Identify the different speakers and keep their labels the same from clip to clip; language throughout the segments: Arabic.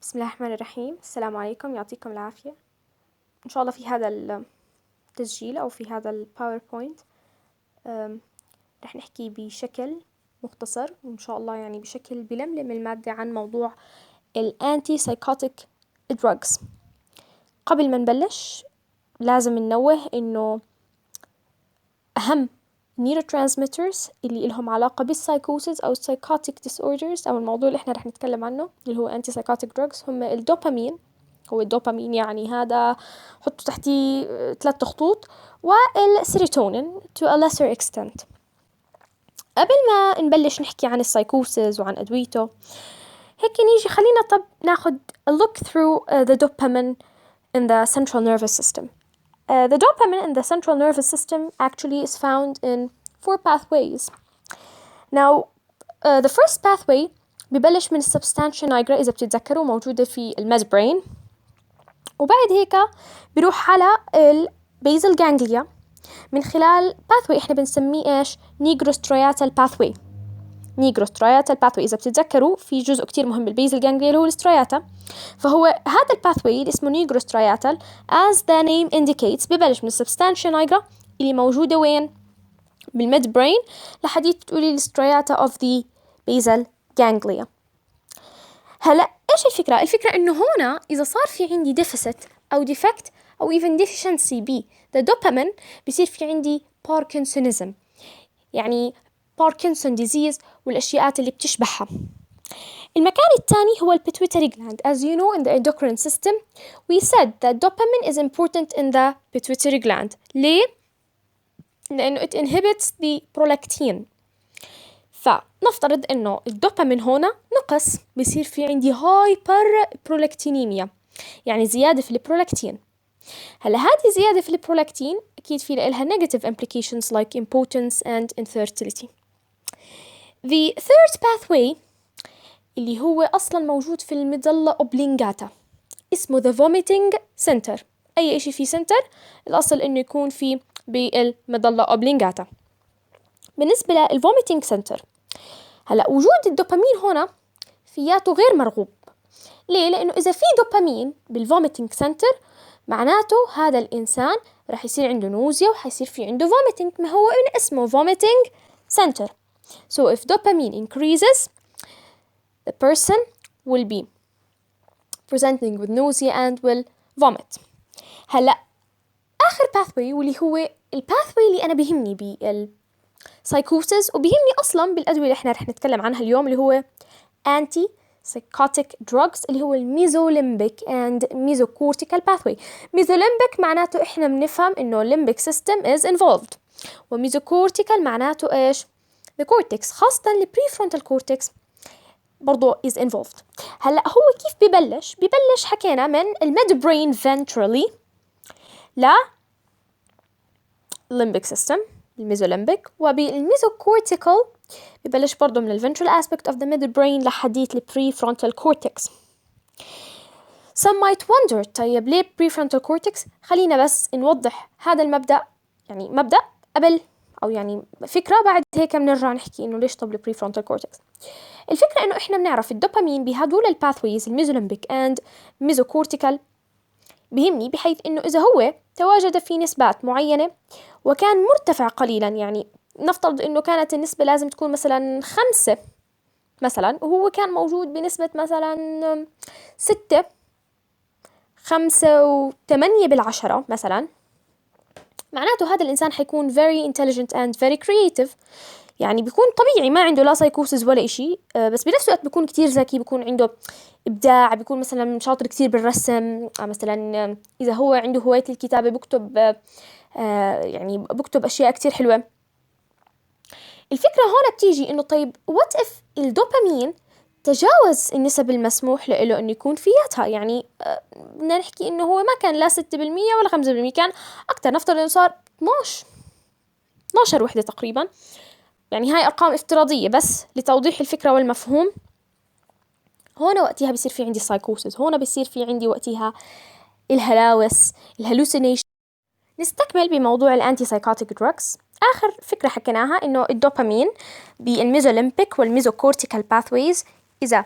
Speaker 1: بسم الله الرحمن الرحيم. السلام عليكم، يعطيكم العافية. إن شاء الله في هذا التسجيل أو في هذا الباوربوينت رح نحكي بشكل مختصر وإن شاء الله يعني بشكل بلملم المادة عن موضوع الأنتي سايكوتيك دراجز. قبل ما نبلش لازم ننوه إنه أهم neurotransmitters اللي إلهم علاقة بالسايكوسيس أو psychotic disorders أو الموضوع اللي إحنا رح نتكلم عنه اللي هو anti psychotic drugs هم الدوبامين. هو الدوبامين يعني هذا حطوا تحتيه 3 خطوط، والسيروتونين to a lesser extent. قبل ما نبلش نحكي عن السايكوسيس وعن أدويته هيك نيجي خلينا طب ناخد a look through the dopamine in the central nervous system. The dopamine in the central nervous system actually is found in 4 pathways. Now, the first pathway ببلش من substantia nigra إذا بتتذكروا موجودة في الميد برين، وبعد هيك بيروح على البيزل جانجليا من خلال pathway إحنا بنسميه إيش؟ نيجروسترياتال pathway. نيجروسترياتال pathway إذا بتتذكروا في جزء كتير مهم بالبيزل جانجليا اللي هو السترياتا، فهو هذا الباثوي اللي اسمه نيجروسترياتال as the name indicates ببلش من السبستانشيا نايجرا اللي موجودة وين؟ بالميد برين لحديت تقولي السترياتا of the basal ganglia. هلا ايش الفكرة؟ الفكرة انه هنا اذا صار في عندي deficit او defect او even deficiency ب the dopamine بيصير في عندي Parkinsonism، يعني Parkinson disease والاشياءات اللي بتشبهها. المكان الثاني هو البيتويتري gland. As you know in the endocrine system we said that dopamine is important in the pituitary gland. ليه؟ لأنه it inhibits the prolactin. فنفترض إنه الدوبامين هنا نقص بيصير في عندي هايبر برولكتينيميا، يعني زيادة في البرولاكتين. هلا هذه زيادة في البرولاكتين أكيد في لها negative implications like impotence and infertility. The third pathway اللي هو أصلا موجود في المظلة أوبلينجاتا اسمه the vomiting center. أي إشي في center الأصل إنه يكون في بالمظلة أوبلينجاتا. بالنسبة للvomiting center هلا وجود الدوبامين هنا فياته غير مرغوب. ليه؟ لأنه إذا في دوبامين بالvomiting center معناته هذا الإنسان راح يصير عنده نوزيا وحيصير في عنده vomiting، ما هو إن اسمه vomiting center. So if dopamine increases the person will be presenting with nausea and will vomit. هلا آخر pathway واللي هو الباثوي اللي أنا بيهمني بالسايكوسيس وبيهمني أصلا بالأدوية اللي إحنا رح نتكلم عنها اليوم اللي هو anti psychotic drugs اللي هو الميزوليمبيك and mesocortical pathway. mesolimbic معناته إحنا بنفهم إنه limbic system is involved، وميزوكورتيكال معناته إيش؟ the cortex، خاصة ال prefrontal cortex برضو is involved. هلأ هو كيف ببلش حكينا من الميد برين ventrally لا limbic system الميزوليمبيك، وبالميزوكورتيكال ببلش برضو من الventral aspect of the mid-brain لحديت prefrontal cortex. Some might wonder طيب ليه prefrontal cortex؟ خلينا بس نوضح هذا المبدأ، يعني مبدأ قبل أو يعني فكرة بعد هيك بنرجع نحكي إنه ليش طب prefrontal cortex. الفكرة إنه إحنا بنعرف الدوبامين بهدول الباثويز الميزوليمبيك and mesocortical بيهمني بحيث إنه إذا هو تواجد في نسبات معينة وكان مرتفع قليلا، يعني نفترض إنه كانت النسبة لازم تكون مثلا 5 مثلا وهو كان موجود بنسبة مثلا 6 5 و8 بالعشرة مثلا، معناته هذا الإنسان حيكون very intelligent and very creative، يعني بيكون طبيعي ما عنده لا سايكوسيس ولا إشي، بس بنفس الوقت بيكون كتير ذكي، بيكون عنده إبداع، بيكون مثلا شاطر كتير بالرسم، مثلا إذا هو عنده هواية الكتابة بكتب يعني بكتب أشياء كتير حلوة. الفكرة هون بتيجي إنه طيب what if الدوبامين تجاوز النسب المسموح له إنه يكون فياتها، يعني بدنا نحكي إنه هو ما كان لا 6% ولا 5%، كان أكتر، نفترض إنه صار 12 وحدة تقريبا، يعني هاي أرقام افتراضية بس لتوضيح الفكرة والمفهوم. هون وقتها بيصير في عندي سايكوسيس، هون بيصير في عندي وقتها الهلاوس الهلوسينيشن. نستكمل بموضوع الانتي سايكوتيك دراجز. آخر فكرة حكيناها إنه الدوبامين بالميزوليمبيك والميزوكورتيكال باثويز إذا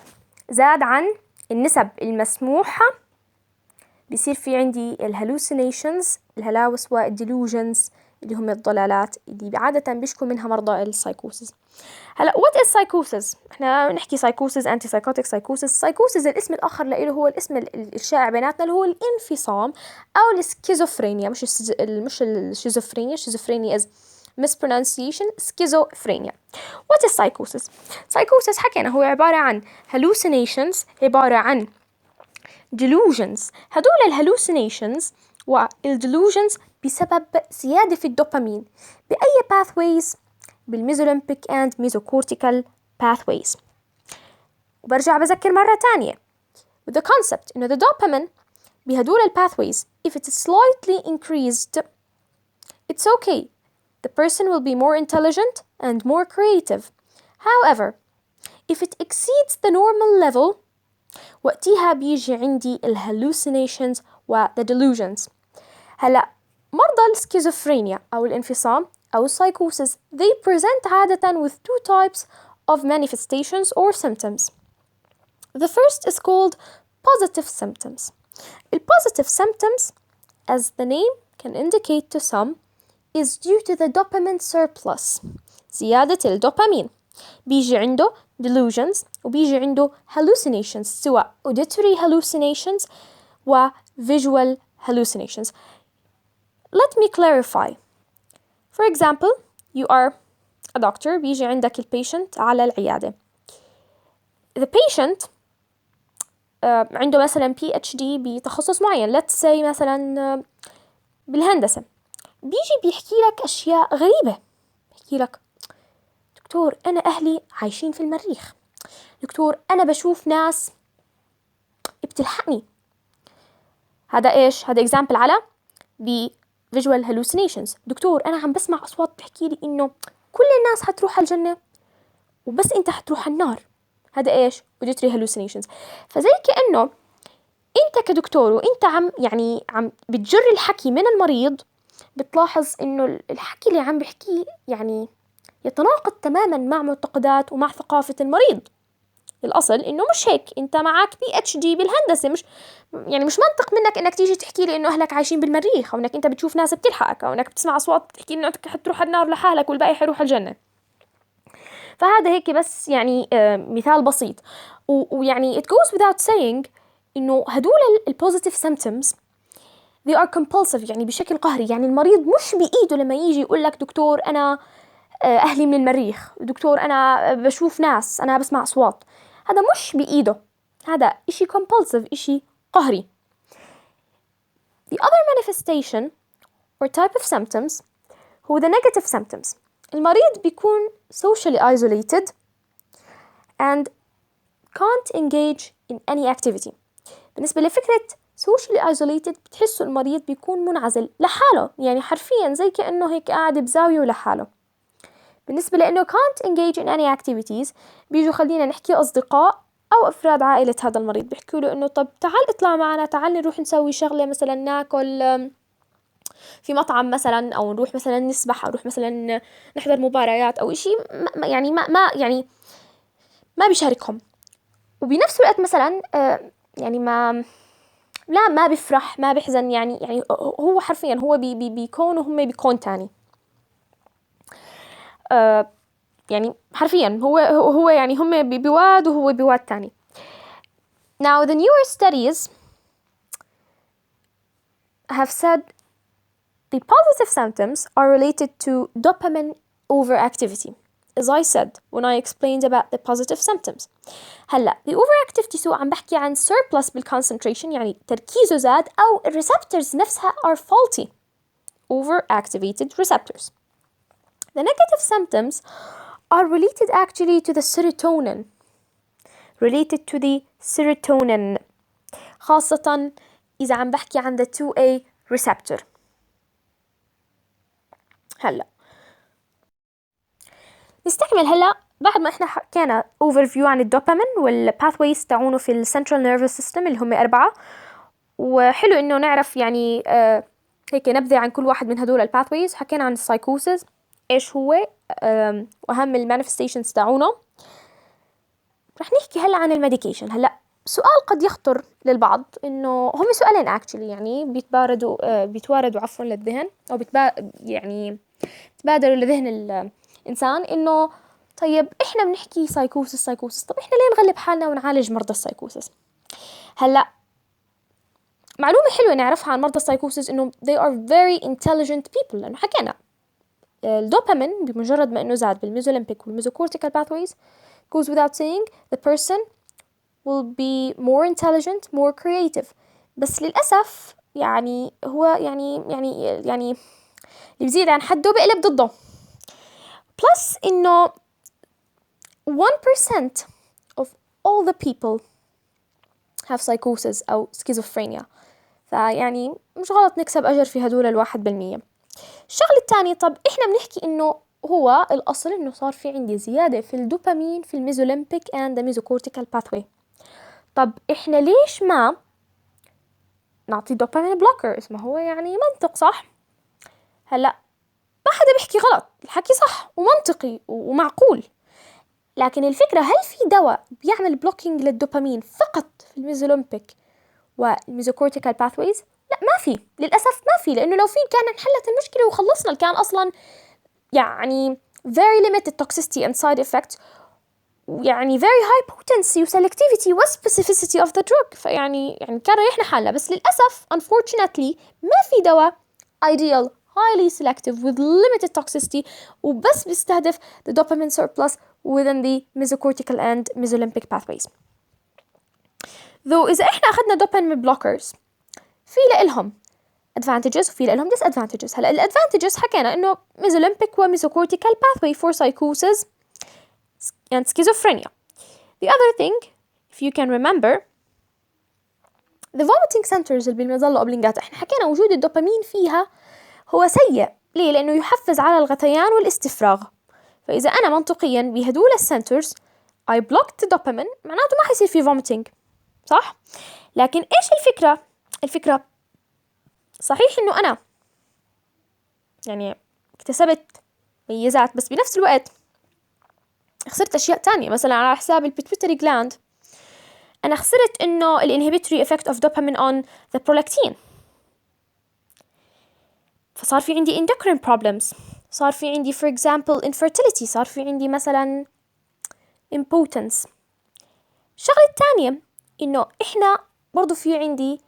Speaker 1: زاد عن النسب المسموحة بيصير في عندي الهلوسينيشنز، الهلاوس، والديلوجنز اللي هم الضلالات اللي عادة بيشكوا منها مرضى السايكوسيس. هلا what is psychosis؟ احنا نحكي psychosis anti psychotic psychosis الاسم الاخر له هو الاسم الشائع بيناتنا اللي هو الانفصام او السكيزوفرينيا، مش الشيزوفرينيا. الشيزوفرينيا is mispronunciation schizophrenia. what is psychosis؟ psychosis حكينا هو عبارة عن hallucinations، عبارة عن delusions. هدول الهلوسينيشنز والdelusions بسبب زيادة في الدوبامين بأي pathways؟ بالميزولمبيك and mesocortical pathways. وبرجع بذكر مرة تانية with the concept إنه the dopamine بهدول pathways if it is slightly increased it's okay, the person will be more intelligent and more creative. However, if it exceeds the normal level وقتها بيجي عندي الهلوسينيشنز و the delusions. هلا مرضى السكيزوفرينيا أو الانفصام أو السايكوسيس they present عادة with two types of manifestations or symptoms. The first is called positive symptoms. The positive symptoms, as the name can indicate to some, is due to the dopamine surplus. زيادة الدوبامين. بيجي عنده delusions وبيجي عنده hallucinations سواء auditory hallucinations و visual hallucinations. Let me clarify. For example, you are a doctor بيجي عندك البيشنت على العيادة. The patient عنده مثلا PhD بتخصص معين، let's say مثلا بالهندسة، بيجي بيحكي لك أشياء غريبة. بيحكي لك دكتور أنا أهلي عايشين في المريخ، دكتور أنا بشوف ناس بتلحقني. هذا إيش؟ هذا example على visual hallucinations. دكتور أنا عم بسمع أصوات بتحكي لي إنه كل الناس حتروح الجنة وبس أنت حتروح النار. هذا إيش؟ auditory hallucinations. فزي كأنه أنت كدكتور وأنت عم بتجر الحكي من المريض، بتلاحظ إنه الحكي اللي عم بحكيه يعني يتناقض تماما مع معتقدات ومع ثقافة المريض. الأصل إنه مش هيك، أنت معك PhD بالهندسة، مش منطق منك إنك تيجي تحكي لي إنه أهلك عايشين بالمريخ، أو إنك أنت بتشوف ناس بتلحقك، أو إنك بتسمع أصوات بتحكي إنه أنت حتروح النار لحالك والباقي حيروح الجنة. فهذا هيك بس يعني مثال بسيط، ويعني it goes without saying إنه هدول positive symptoms they are compulsive، يعني بشكل قهري. يعني المريض مش بإيده لما يجي يقول لك دكتور أنا أهلي من المريخ، دكتور أنا بشوف ناس، أنا بسمع أصوات. هذا مش بإيده، هذا إشي compulsive، إشي قهري. The other manifestation or type of symptoms هو the negative symptoms. المريض بيكون socially isolated and can't engage in any activity. بالنسبة لفكرة socially isolated بتحسوا المريض بيكون منعزل لحاله، يعني حرفيا زي كأنه هيك قاعد بزاوية لحاله. بالنسبة لأنه can't engage in any activities بيجوا خلينا نحكي أصدقاء أو أفراد عائلة هذا المريض بيحكوا له إنه طب تعال اطلع معنا، تعال نروح نسوي شغلة، مثلا ناكل في مطعم مثلا، أو نروح مثلا نسبح، أو نروح مثلا نحضر مباريات أو إشي. ما بيشاركهم. وبنفس الوقت مثلا يعني ما بيفرح، ما بيحزن، يعني هو حرفيا هو بيكون وهم بيكون تاني. يعني حرفيا هو يعني هم بواد وهو بواد تاني. Now the newer studies have said the positive symptoms are related to dopamine overactivity, as I said when I explained about the positive symptoms. هلا the overactivity سواء عم بحكي عن surplus بالconcentration، يعني تركيزه زاد، أو receptors نفسها are faulty overactivated receptors. The negative symptoms are related actually to the serotonin, خاصة إذا عم بحكي عن the 2A receptor. هلا نستكمل هلا بعد ما احنا حكينا overview عن الدوبامين والpathways تاعونه في الcentral nervous system اللي هم 4، وحلو إنه نعرف يعني هيك نبذة عن كل واحد من هدول الpathways. حكينا عن السايكوسيس إيش هو وأهم المانيفستيشنز تاعونه. رح نحكي هلا عن الميديكيشن. هلا سؤال قد يخطر للبعض إنه هم سؤالين actually يعني بيتواردوا عفوا للذهن أو يعني بتبادروا لذهن الإنسان إنه طيب إحنا بنحكي سايكوسس، طب إحنا ليه نغلب حالنا ونعالج مرضى السايكوسس؟ هلأ معلومة حلوة نعرفها عن مرضى السايكوسس إنه they are very intelligent people، لأنه حكينا الدوبامين بمجرد ما إنه زاد بالميزوليمبيك والميزوكورتيكال pathways goes without saying the person will be more intelligent, more creative. بس للأسف يعني هو يعني اللي بيزيد عن حده بقلب ضده. plus إنه 1% of all the people have psychosis أو schizophrenia. فيعني مش غلط نكسب أجر في هدول 1%. الشغلة الثانية، طب إحنا بنحكي إنه هو الأصل إنه صار في عندي زيادة في الدوبامين في الميزوليمبيك and the mesocortical pathway. طب إحنا ليش ما نعطي دوبامين بلوكرز؟ ما هو يعني منطق صح؟ هلأ ما حدا بيحكي غلط، الحكي صح ومنطقي ومعقول، لكن الفكرة هل في دواء بيعمل بلوكينج للدوبامين فقط في الميزوليمبيك والميزوكورتيكال باثويز؟ لا ما في، للأسف ما في، لأنه لو في كان انحلت المشكلة وخلصنا. كان أصلا يعني very limited toxicity and side effects ويعني very high potency و selectivity و specificity of the drug. فيعني كان ريحنا حالنا. بس للأسف unfortunately ما في دواء ideal highly selective with limited toxicity وبس بيستهدف the dopamine surplus within the mesocortical and mesolimbic pathways. though إذا إحنا أخذنا dopamine blockers في لهم advantages وفي لهم disadvantages. هلا الادvantages حكينا إنه mesolimbic و mesocortical pathway for psychosis and schizophrenia. The other thing if you can remember the vomiting centers اللي بالمظلة أوبلينجاتا، إحنا حكينا وجود الدوبامين فيها هو سيء. ليه؟ لأنه يحفز على الغثيان والاستفراغ. فإذا أنا منطقيا بهدول السنترز I blocked the dopamine معناته ما حيصير في vomiting صح؟ لكن إيش الفكرة صحيح إنه أنا يعني اكتسبت ميزات، بس بنفس الوقت خسرت أشياء تانية. مثلا على حساب البيتويتري جلاند أنا خسرت إنه الانهبيتوري effect of dopamine on the prolactin، فصار في عندي endocrine problems، صار في عندي for example infertility، صار في عندي مثلا impotence. الشغلة الثانية إنه إحنا برضو في عندي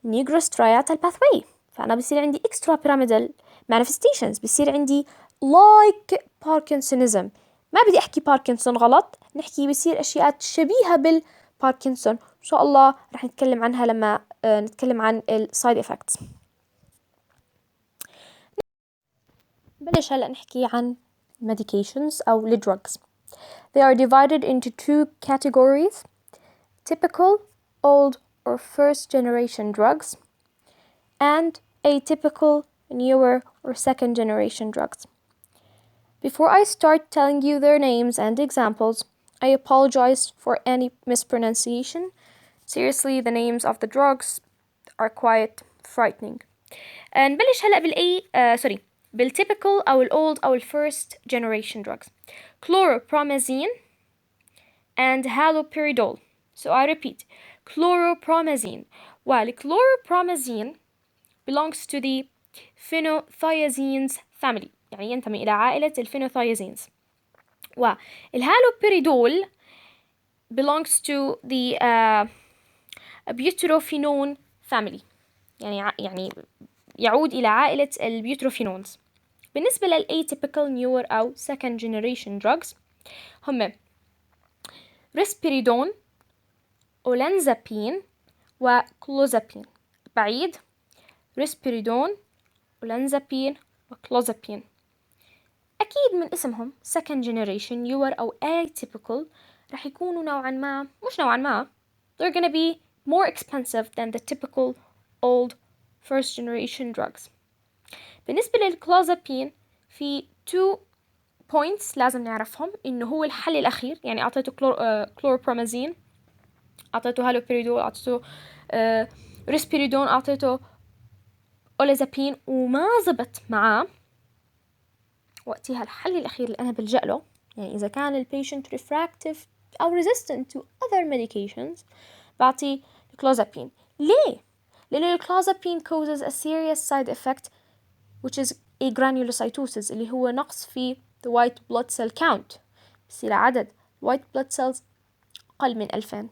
Speaker 1: nigrostriatal pathway، فأنا بصير عندي extrapyramidal manifestations، بصير عندي like Parkinsonism. ما بدي أحكي باركنسون غلط، نحكي بصير أشياء شبيهة بالباركنسون. إن شاء الله رح نتكلم عنها لما نتكلم عن side effects. بلش هلأ نحكي عن medications أو drugs. They are divided into two categories: typical, old or first generation drugs and atypical, newer or second generation drugs. Before I start telling you their names and examples, I apologize for any mispronunciation. Seriously, the names of the drugs are quite frightening. نبلش هلأ بالtypical أو old أو first generation drugs: chlorpromazine and haloperidol. So I repeat, chlorpromazine. While chlorpromazine belongs to the phenothiazines family، يعني ينتمي إلى عائلة الفينوثيازينز. والهالوبيريدول belongs to the butyrophenone family، يعني يعود إلى عائلة البيوتروفينونز. بالنسبة للatypical newer أو second generation drugs هم ريسبيريدون، أولانزابين وكلوزابين. بعيد: ريسبيريدون، أولانزابين وكلوزابين. أكيد من اسمهم second generation newer أو atypical رح يكونوا مش نوعا ما they're gonna be more expensive than the typical old first generation drugs. بالنسبة للكلوزابين في 2 points لازم نعرفهم. إنه هو الحل الأخير، يعني أعطيته كلوربرومازين، أعطيته هالوبيريدول، أعطيته ريسبيريدون، أعطيته أولازابين وما زبط معاه، وقتها الحل الأخير اللي أنا بلجأ له، يعني إذا كان البيشنت refractive أو resistant to other medications، بعطي clozapine. ليه؟ لأنه clozapine causes a serious side effect which is agranulocytosis اللي هو نقص في the white blood cell count. بصير عدد white blood cells أقل من 2000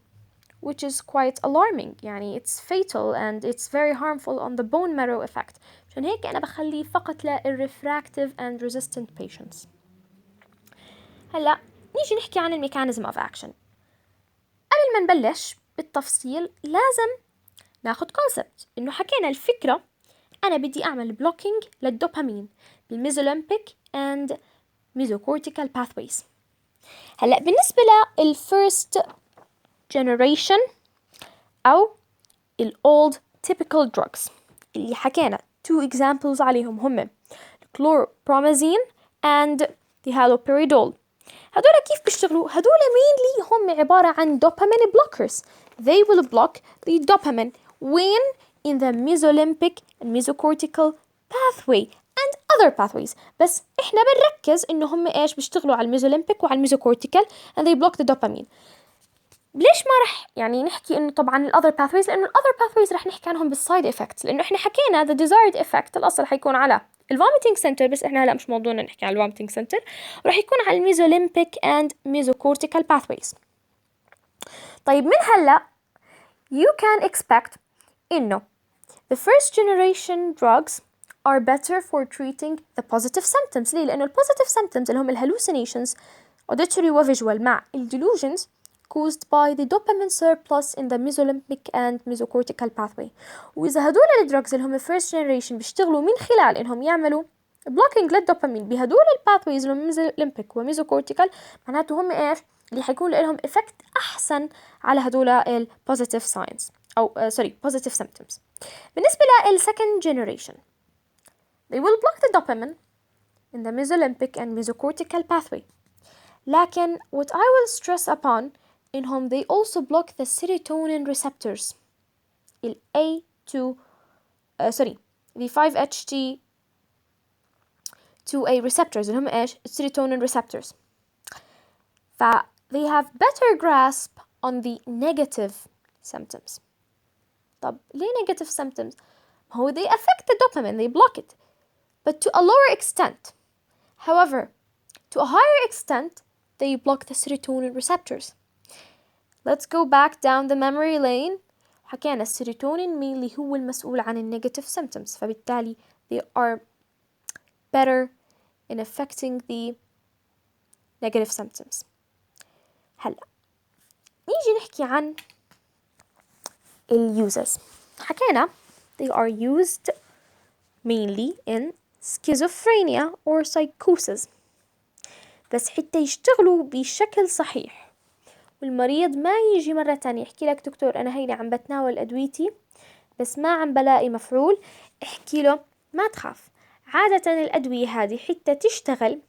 Speaker 1: which is quite alarming. يعني it's fatal and it's very harmful on the bone marrow effect. عشان هيك أنا بخليه فقط للrefractive and resistant patients. هلأ نيجي نحكي عن الميكانيزم of action. قبل ما نبلش بالتفصيل لازم ناخد concept إنه حكينا الفكرة أنا بدي أعمل blocking للدوبامين بالميزولمبيك and mesocortical pathways. هلأ بالنسبة للfirst generation أو old typical drugs اللي حكينا two examples عليهم هم chlorpromazine and the haloperidol. هدول كيف بيشتغلوا؟ هدول mainly هم عبارة عن dopamine blockers. They will block the dopamine when in the mesolimbic and mesocortical pathway and other pathways. بس إحنا بنركز إنه هم إيش بيشتغلوا على الميزوليمبيك وعلى الميزوكورتيكال and they block the dopamine. ليش ما رح يعني نحكي إنه طبعا ال other pathways؟ لأنه ال other pathways رح نحكي عنهم بالside effects. لأنه إحنا حكينا the desired effect الأصل حيكون على vomiting center بس إحنا هلا مش موضوعنا نحكي على vomiting center. ورح يكون على mesolimbic and mesocortical pathways. طيب من هلا you can expect إنه the first generation drugs are better for treating the positive symptoms. ليه؟ لأنه positive symptoms اللي هم hallucinations auditory وvisual مع delusions caused by the dopamine surplus in the mesolimbic and mesocortical pathway. وإذا هدول الدروجز اللي هم first generation بيشتغلوا من خلال إنهم يعملوا blocking للدوبامين بهدول الباثويز اللي هم mesolimbic وميزوكورتيكال معناته هم إيش؟ اللي حيكون لهم effect أحسن على هدول positive signs أو positive symptoms. بالنسبة لل second generation they will block the dopamine in the mesolimbic and mesocortical pathway. لكن what I will stress upon إنهم they also block the serotonin receptors ال A2 the 5-HT2A receptors اللي هم إيش؟ serotonin receptors. ف they have better grasp on the negative symptoms. طب ليه negative symptoms؟ هو they affect the dopamine, they block it, but to a lower extent. However, to a higher extent, they block the serotonin receptors. Let's go back down the memory lane. حكينا السيروتونين اللي هو المسؤول عن النيجاتيف symptoms. فبالتالي they are better in affecting the negative symptoms. هلا نيجي نحكي عن uses. حكينا they are used mainly in schizophrenia or psychosis. بس حتى يشتغلوا بشكل صحيح والمريض ما يجي مرة تانية يحكي لك دكتور أنا هيني عم بتناول أدويتي بس ما عم بلاقي مفعول، احكي له ما تخاف. عادة الأدوية هذه حتى تشتغل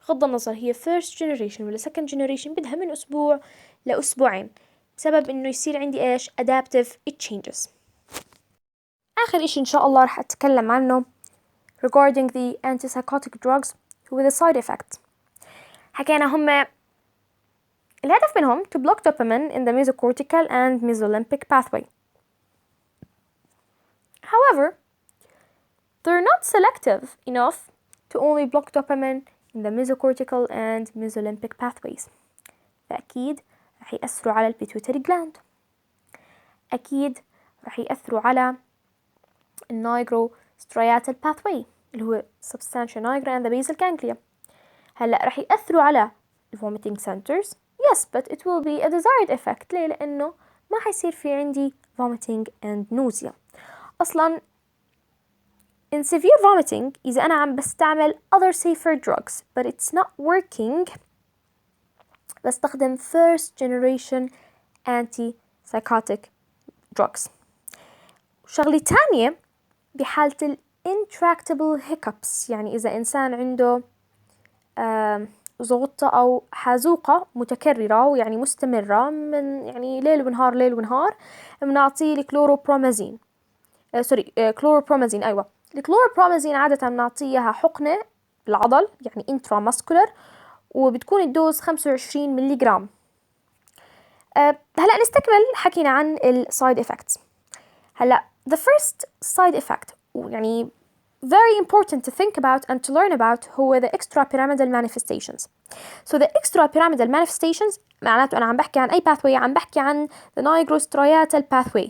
Speaker 1: بغض النظر هي first generation ولا second generation بدها من أسبوع لأسبوعين بسبب إنه يصير عندي إيش adaptive changes. آخر إشي إن شاء الله رح أتكلم عنه regarding the antipsychotic drugs with the side effects. حكينا هم الهدف منهم to block dopamine in the mesocortical and mesolimbic pathway. However, they're not selective enough to only block dopamine in the mesocortical and mesolimbic pathways. فأكيد رح يأثروا على pituitary gland. أكيد رح يأثروا على nigrostriatal pathway اللي هو substantia nigra and the basal ganglia. هلأ رح يأثروا على vomiting centers. Yes, but it will be a desired effect. ليه؟ لأنه ما حيصير في عندي vomiting and nausea. أصلاً in severe vomiting إذا أنا عم بستعمل other safer drugs but it's not working بستخدم first generation antipsychotic drugs. شغلة تانية بحالة ال intractable hiccups يعني إذا إنسان عنده ضغطة أو حازوقة متكررة ويعني مستمرة من يعني ليل ونهار ليل ونهار بنعطيه الكلوروبرومازين كلوروبرومازين. أيوة الكلوروبرومازين عادة بنعطيها حقنة بالعضل يعني intramuscular وبتكون الدوز 25 ملي جرام. هلأ نستكمل حكينا عن ال side effects. هلأ the first side effect يعني very important to think about and to learn about هو the extrapyramidal manifestations. So the extrapyramidal manifestations معناته أنا عم بحكي عن أي pathway، عم بحكي عن the nigrostriatal pathway.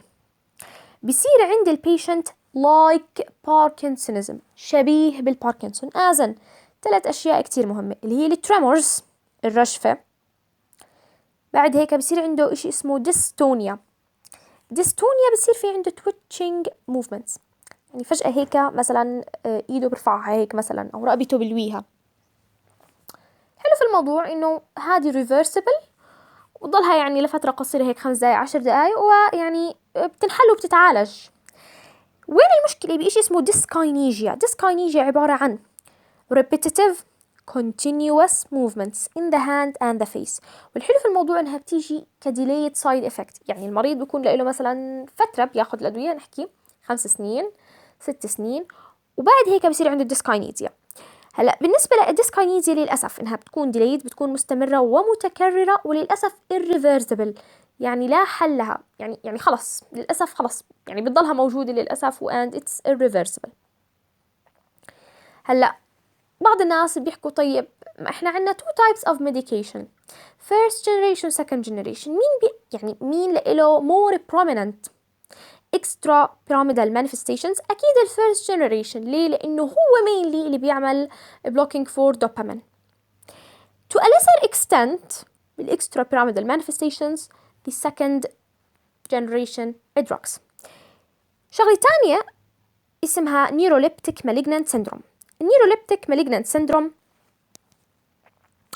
Speaker 1: بصير عند البيشنت like Parkinsonism، شبيه بالباركنسون. أذن 3 أشياء كتير مهمة اللي هي التريمورز، الرجفة. بعد هيك بصير عنده إشي اسمه dystonia. dystonia بصير في عنده twitching movements، يعني فجأة هيك مثلا إيده برفعها هيك مثلا، أو رقبته بلويها. حلو في الموضوع إنه هذه reversible وضلها يعني لفترة قصيرة هيك 5 دقايق 10 دقايق، ويعني بتنحل وبتتعالج. وين المشكلة؟ بإشي اسمه dyskinesia. dyskinesia عبارة عن repetitive continuous movements in the hand and the face. والحلو في الموضوع انها بتيجي كdelayed side effect، يعني المريض بيكون له مثلا فترة بياخد الأدوية، نحكي 5 سنين 6 سنين، وبعد هيك بصير عنده dyskinesia. هلا بالنسبة للديسكاينيزيا للأسف إنها بتكون delayed، بتكون مستمرة ومتكررة، وللأسف irreversible، يعني لا حل لها، يعني خلص للأسف خلص، يعني بتضلها موجودة للأسف and it's irreversible. هلا بعض الناس بيحكوا طيب ما احنا عندنا two types of medication، first generation second generation، يعني مين له more prominent extra pyramidal manifestations؟ أكيد ال first generation. ليه؟ لأنه هو mainly اللي بيعمل blocking for dopamine. To a lesser extent ال extra pyramidal manifestations the second generation drugs. شغلة تانية اسمها neuroleptic malignant syndrome. neuroleptic malignant syndrome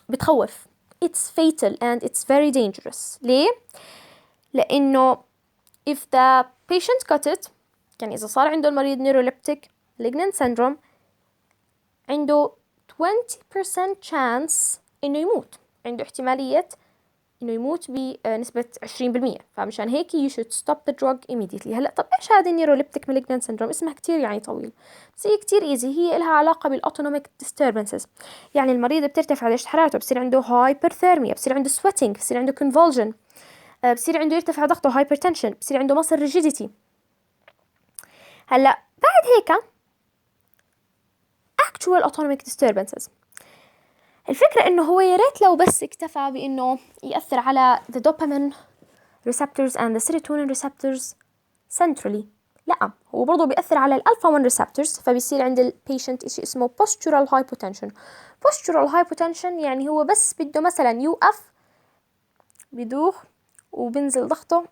Speaker 1: بتخوف. It's fatal and it's very dangerous. ليه؟ لأنه if the patient got it، يعني إذا صار عنده المريض neuroleptic malignant syndrome، عنده 20% chance إنه يموت، عنده احتمالية إنه يموت بنسبة 20%. فمشان هيك you should stop the drug immediately. هلأ طب إيش هذا neuroleptic malignant syndrome؟ اسمها كتير يعني طويل، بس هي كتير easy. هي إلها علاقة بالautonomic disturbances، يعني المريض بترتفع درجة حرارته، بصير عنده hyperthermia، بصير عنده sweating، بصير عنده convulsion، بصير عنده يرتفع ضغطه hypertension، بصير عنده muscle rigidity. هلأ بعد هيك actual autonomic disturbances. الفكرة إنه هو يا ريت لو بس اكتفى بإنه يأثر على the dopamine receptors and the serotonin receptors centrally. لا، هو برضو بيأثر على الألفا 1 receptors، فبيصير عند البيشنت إشي اسمه postural hypotension. postural hypotension يعني هو بس بده مثلا يوقف، بيدوخ وبنزل ضغطه،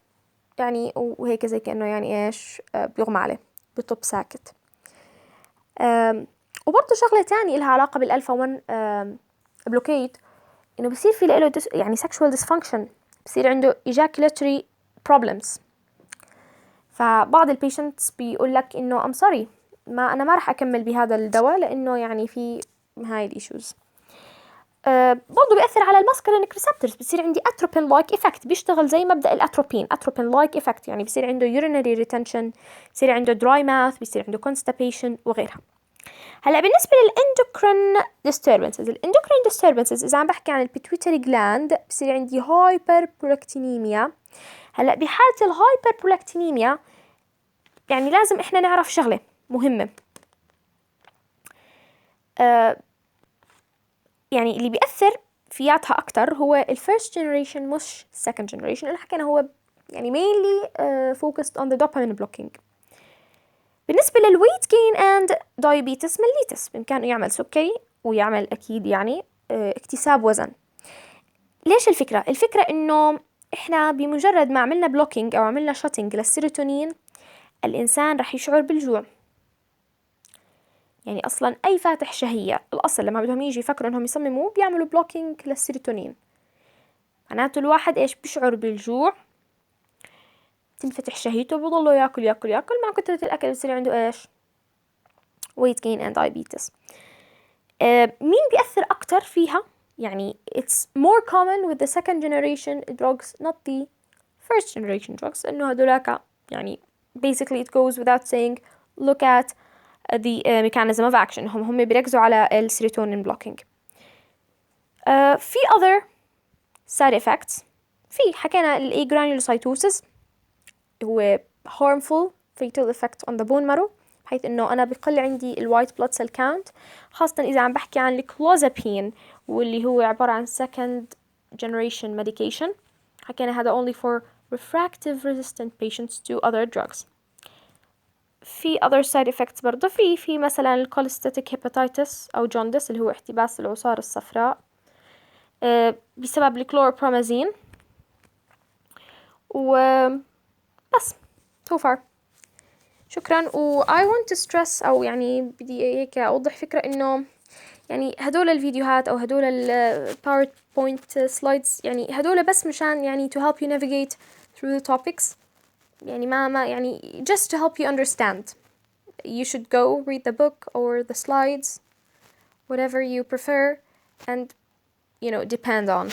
Speaker 1: يعني وهيك زي كأنه يعني إيش بيغمى عليه، بيطب ساكت. وبرضو شغلة تانية لها علاقة بالألفا 1 بلوكيد، إنه بصير في له يعني sexual dysfunction، بصير عنده ejaculatory problems. فبعض البيشنتس بيقول لك إنه I'm sorry، أنا ما رح أكمل بهذا الدواء لأنه يعني في هاي الإيشوز. برضو بيأثر على الماسكولينيك ريسبتورز، بصير عندي atropine like effect، بيشتغل زي مبدأ الاتروبين atropine like effect، يعني بصير عنده urinary retention، بصير عنده dry mouth، بصير عنده constipation وغيرها. هلا بالنسبة للإندوكرين disturbances، الإندوكرين disturbances إذا عم بحكي عن البيتويتري جلاند بصير عندي hyperprolactinemia. هلا بحالة الهايبربرولاكتينيميا يعني لازم إحنا نعرف شغلة مهمة، يعني اللي بيأثر فياتها أكتر هو الفيرست جنريشن مش second جنريشن، اللي حكينا هو يعني mainly focused on the dopamine blocking. بالنسبة للويت gain and diabetes mellitus بإمكانه يعمل سكري ويعمل أكيد يعني اكتساب وزن. ليش الفكرة؟ الفكرة إنه إحنا بمجرد ما عملنا blocking أو عملنا shutting للسيروتونين، الإنسان رح يشعر بالجوع. يعني أصلا أي فاتح شهية الأصل لما بدهم يجي يفكروا إنهم يصمموا بيعملوا blocking للسيروتونين، معناته الواحد إيش بيشعر بالجوع، تنفتح شهيته، بضله ياكل ياكل ياكل، مع كثرة الأكل بصير عنده إيش weight gain and diabetes. مين بيأثر أكتر فيها؟ يعني it's more common with the second generation drugs not the first generation drugs، إنه هدولاك يعني basically it goes without saying look at the mechanism of action، هم بيركزوا على السيروتونين blocking. في other side effects حكينا ال agranulocytosis هو harmful fatal effect on the bone marrow، بحيث انه انا بقل عندي ال white blood cell count، خاصة اذا عم بحكي عن الكلوزابين واللي هو عبارة عن second generation medication. حكينا هذا only for refractive resistant patients to other drugs. في other side effects برضه، في مثلا ال cholestatic hepatitis أو jaundice اللي هو احتباس العصارة الصفراء بسبب الكلوروبرومازين. وبس so far. شكرا. و I want to stress أو يعني بدي هيك أوضح فكرة إنه يعني هدول الفيديوهات أو هدول ال PowerPoint slides يعني هدول بس مشان يعني to help you navigate through the topics، يعني ما يعني just to help you understand. You should go read the book or the slides, whatever you prefer, and depend on.